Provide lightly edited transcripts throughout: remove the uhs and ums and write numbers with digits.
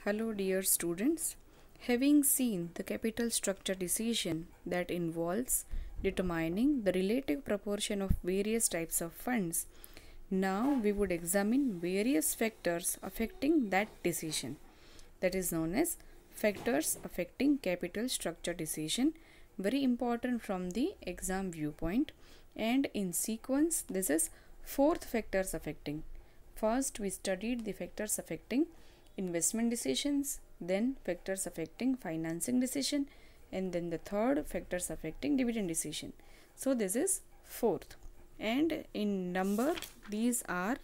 Hello dear students. Having seen the capital structure decision that involves determining the relative proportion of various types of funds, now we would examine various factors affecting that decision. That is known as factors affecting capital structure decision. Very important from the exam viewpoint. And in sequence, this is fourth factors affecting. First, we studied the factors affecting investment decisions, then factors affecting financing decision, and then the third factors affecting dividend decision. So this is fourth, and in number these are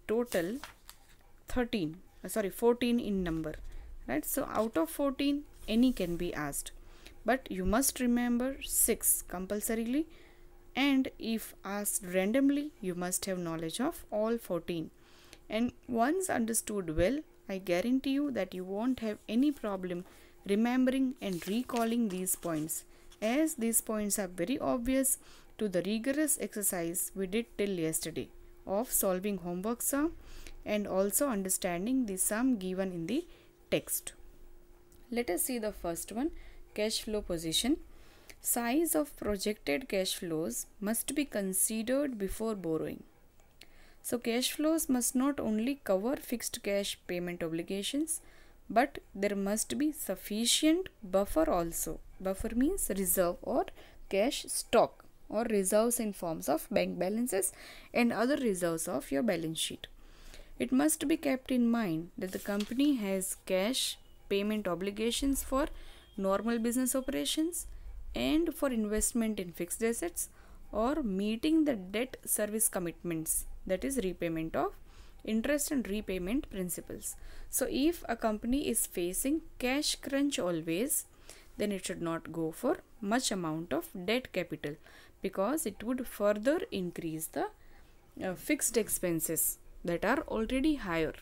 total 14 in number, right? So out of 14 any can be asked, but you must remember 6 compulsorily, and if asked randomly you must have knowledge of all 14, and once understood well, I guarantee you that you won't have any problem remembering and recalling these points, as these points are very obvious to the rigorous exercise we did till yesterday of solving homework sum and also understanding the sum given in the text. Let us see the first one, cash flow position. Size of projected cash flows must be considered before borrowing. So cash flows must not only cover fixed cash payment obligations, but there must be sufficient buffer also. Buffer means reserve or cash stock or reserves in forms of bank balances and other reserves of your balance sheet. It must be kept in mind that the company has cash payment obligations for normal business operations and for investment in fixed assets or meeting the debt service commitments, that is repayment of interest and repayment principles. So if a company is facing cash crunch always, then it should not go for much amount of debt capital, because it would further increase the fixed expenses that are already higher.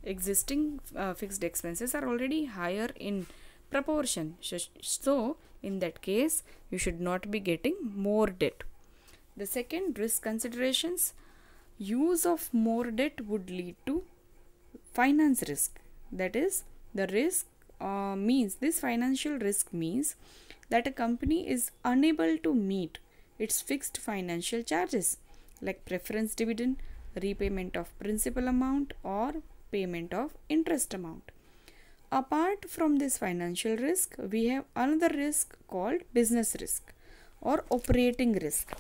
Existing fixed expenses are already higher in proportion. So in that case you should not be getting more debt. The second, risk considerations. Use of more debt would lead to finance risk. That is, the risk means this financial risk means that a company is unable to meet its fixed financial charges like preference dividend, repayment of principal amount or payment of interest amount. Apart from this financial risk, we have another risk called business risk or operating risk.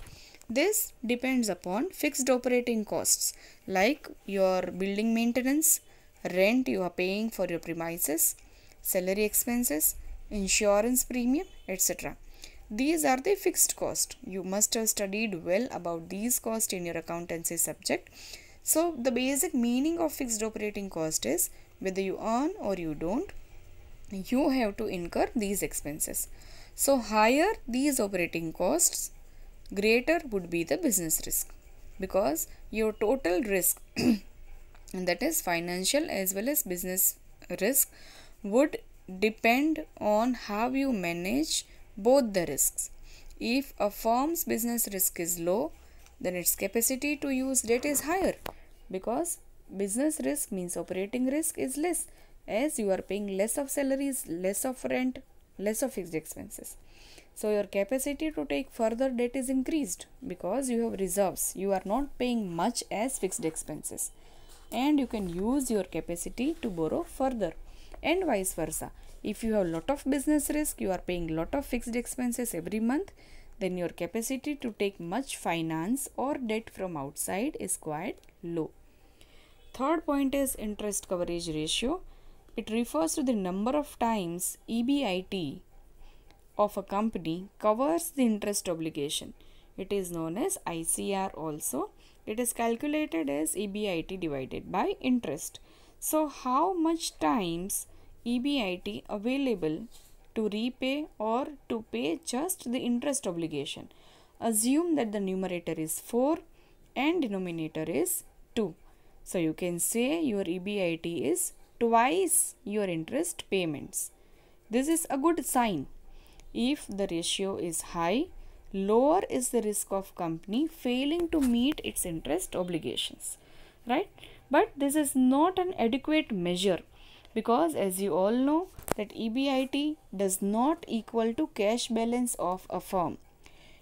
This depends upon fixed operating costs like your building maintenance, rent you are paying for your premises, salary expenses, insurance premium, etc. These are the fixed costs. You must have studied well about these costs in your accountancy subject. So the basic meaning of fixed operating cost is whether you earn or you don't, you have to incur these expenses. So higher these operating costs, greater would be the business risk, because your total risk and that is financial as well as business risk would depend on how you manage both the risks. If a firm's business risk is low, then its capacity to use debt is higher, because business risk means operating risk is less, as you are paying less of salaries, less of rent, less of fixed expenses. So your capacity to take further debt is increased because you have reserves. You are not paying much as fixed expenses, and you can use your capacity to borrow further, and vice versa. If you have lot of business risk, you are paying lot of fixed expenses every month, then your capacity to take much finance or debt from outside is quite low. Third point is interest coverage ratio. It refers to the number of times EBIT of a company covers the interest obligation. It is known as ICR also. It is calculated as EBIT divided by interest. So how much times EBIT available to repay or to pay just the interest obligation? Assume that the numerator is 4 and denominator is 2. So you can say your EBIT is twice your interest payments. This is a good sign. If the ratio is high, lower is the risk of company failing to meet its interest obligations, right? But this is not an adequate measure because as you all know that EBIT does not equal to cash balance of a firm.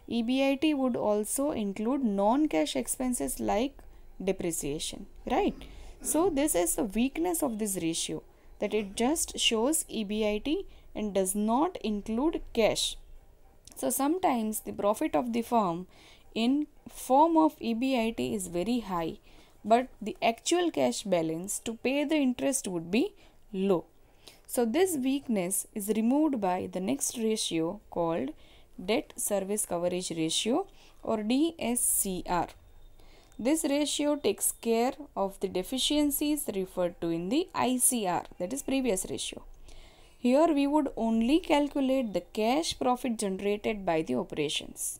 EBIT would also include non-cash expenses like depreciation, right? So this is the weakness of this ratio, that it just shows EBIT and does not include cash. So sometimes the profit of the firm in form of EBIT is very high, but the actual cash balance to pay the interest would be low. So this weakness is removed by the next ratio called debt service coverage ratio or DSCR. This ratio takes care of the deficiencies referred to in the ICR, that is previous ratio. Here we would only calculate the cash profit generated by the operations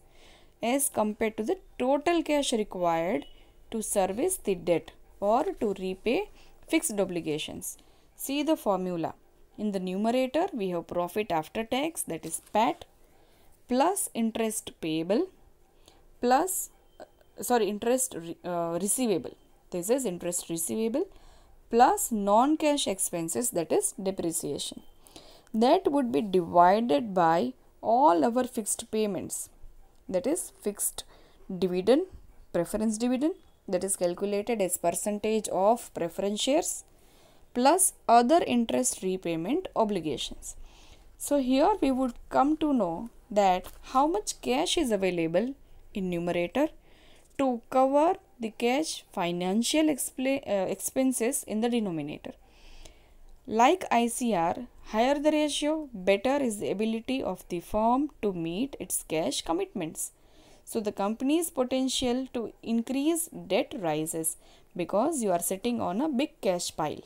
as compared to the total cash required to service the debt or to repay fixed obligations. See the formula. In the numerator we have profit after tax, that is PAT, plus interest payable plus interest receivable. This is interest receivable plus non-cash expenses, that is depreciation. That would be divided by all our fixed payments, that is fixed dividend, preference dividend, that is calculated as percentage of preference shares, plus other interest repayment obligations. So here we would come to know that how much cash is available in numerator to cover the cash financial expenses in the denominator. Like ICR, higher the ratio, better is the ability of the firm to meet its cash commitments. So the company's potential to increase debt rises because you are sitting on a big cash pile,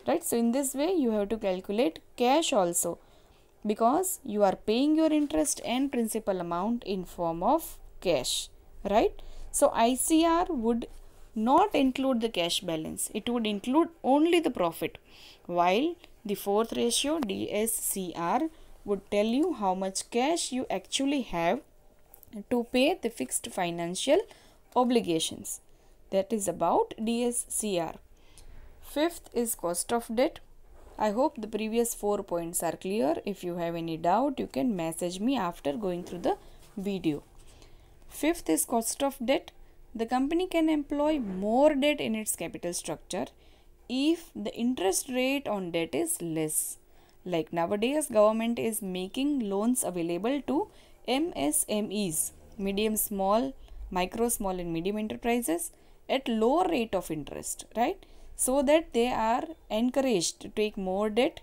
right? So in this way you have to calculate cash also, because you are paying your interest and principal amount in form of cash, right? So ICR would not include the cash balance, it would include only the profit, while the fourth ratio DSCR would tell you how much cash you actually have to pay the fixed financial obligations. That is about DSCR. Fifth is cost of debt. I hope the previous 4 points are clear. If you have any doubt, you can message me after going through the video. Fifth is cost of debt. The company can employ more debt in its capital structure if the interest rate on debt is less. Like nowadays, government is making loans available to MSMEs, medium small, micro small and medium enterprises at lower rate of interest, right? So that they are encouraged to take more debt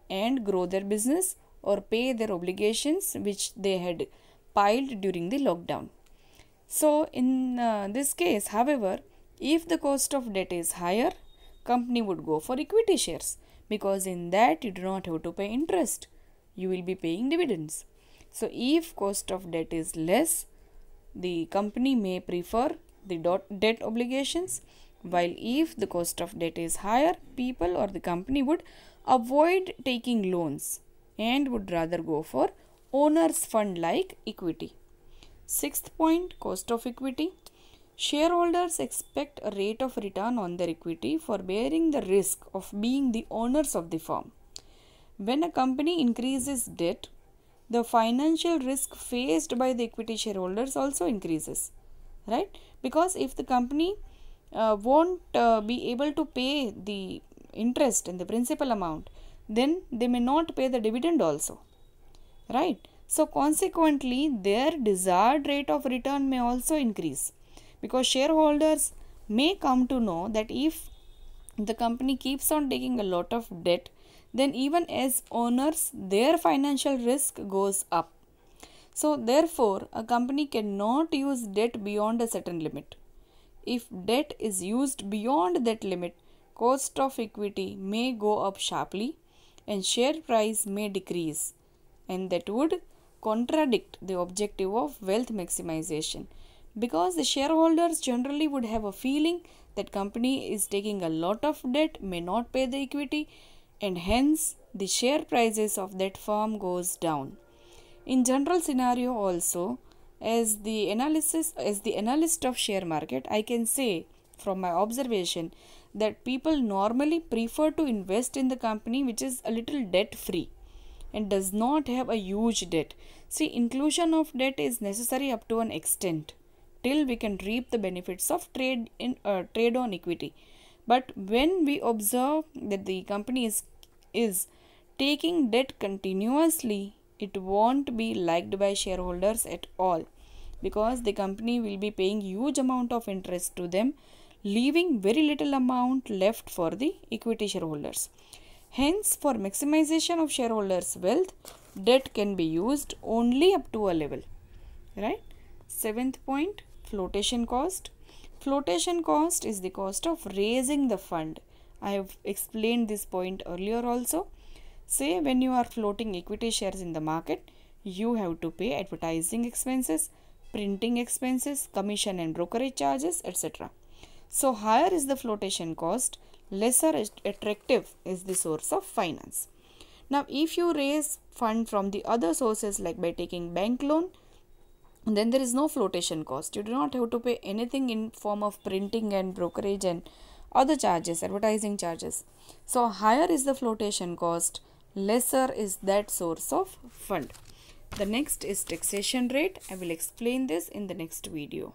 and grow their business or pay their obligations which they had piled during the lockdown. So in this case, however, if the cost of debt is higher, company would go for equity shares, because in that you do not have to pay interest, you will be paying dividends. So if cost of debt is less, the company may prefer the debt obligations, while if the cost of debt is higher, people or the company would avoid taking loans and would rather go for owner's fund like equity. Sixth point, cost of equity. Shareholders expect a rate of return on their equity for bearing the risk of being the owners of the firm. When a company increases debt, the financial risk faced by the equity shareholders also increases, right? Because if the company won't be able to pay the interest and the principal amount, then they may not pay the dividend also, right? So consequently, their desired rate of return may also increase, because shareholders may come to know that if the company keeps on taking a lot of debt, then even as owners, their financial risk goes up. So therefore, a company cannot use debt beyond a certain limit. If debt is used beyond that limit, cost of equity may go up sharply and share price may decrease, and that would contradict the objective of wealth maximization, because the shareholders generally would have a feeling that company is taking a lot of debt, may not pay the equity, and hence the share prices of that firm goes down. In general scenario also, as the analyst of share market, I can say from my observation that people normally prefer to invest in the company which is a little debt free and does not have a huge debt. See, inclusion of debt is necessary up to an extent till we can reap the benefits of trade on equity. But when we observe that the company is taking debt continuously, it won't be liked by shareholders at all, because the company will be paying huge amount of interest to them, leaving very little amount left for the equity shareholders. Hence, for maximization of shareholders' wealth, debt can be used only up to a level. Right? Seventh point, flotation cost. Flotation cost is the cost of raising the fund. I have explained this point earlier also. Say when you are floating equity shares in the market, you have to pay advertising expenses, printing expenses, commission and brokerage charges, etc. So higher is the flotation cost, lesser attractive is the source of finance. Now if you raise fund from the other sources like by taking bank loan, then there is no flotation cost. You do not have to pay anything in form of printing and brokerage and other charges, advertising charges. So higher is the flotation cost, lesser is that source of fund. The next is taxation rate. I will explain this in the next video.